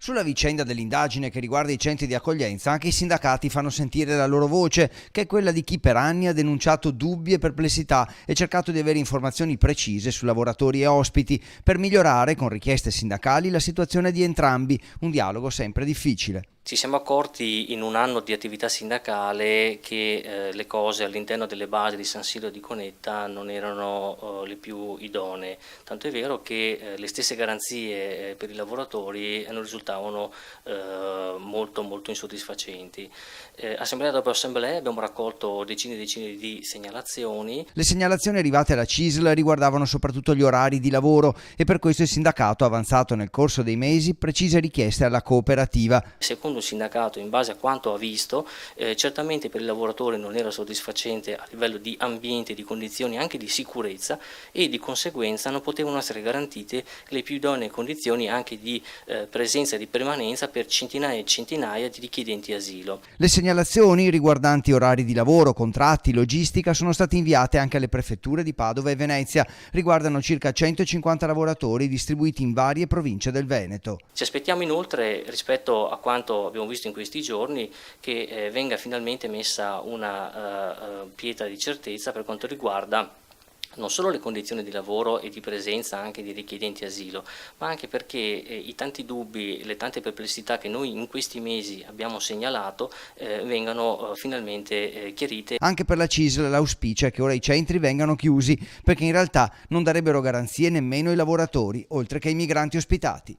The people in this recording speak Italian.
Sulla vicenda dell'indagine che riguarda i centri di accoglienza, anche i sindacati fanno sentire la loro voce, che è quella di chi per anni ha denunciato dubbi e perplessità e cercato di avere informazioni precise su lavoratori e ospiti per migliorare, con richieste sindacali, la situazione di entrambi, un dialogo sempre difficile. Ci siamo accorti in un anno di attività sindacale che le cose all'interno delle basi di San Siro e di Conetta non erano le più idonee, tanto è vero che le stesse garanzie per i lavoratori non risultavano molto insoddisfacenti. Assemblea dopo assemblea abbiamo raccolto decine e decine di segnalazioni. Le segnalazioni arrivate alla CISL riguardavano soprattutto gli orari di lavoro e per questo il sindacato ha avanzato nel corso dei mesi precise richieste alla cooperativa. Secondo il sindacato, in base a quanto ha visto, certamente per i lavoratori non era soddisfacente a livello di ambiente, di condizioni anche di sicurezza e di conseguenza non potevano essere garantite le più idonee condizioni anche di presenza e di permanenza per centinaia e centinaia di richiedenti asilo. Le segnalazioni riguardanti orari di lavoro, contratti, logistica sono state inviate anche alle prefetture di Padova e Venezia. Riguardano circa 150 lavoratori distribuiti in varie province del Veneto. Ci aspettiamo inoltre, rispetto a quanto abbiamo visto in questi giorni, che venga finalmente messa una pietra di certezza per quanto riguarda non solo le condizioni di lavoro e di presenza anche di richiedenti asilo, ma anche perché i tanti dubbi, le tante perplessità che noi in questi mesi abbiamo segnalato vengano finalmente chiarite. Anche per la CISL l'auspicio è che ora i centri vengano chiusi, perché in realtà non darebbero garanzie nemmeno ai lavoratori, oltre che ai migranti ospitati.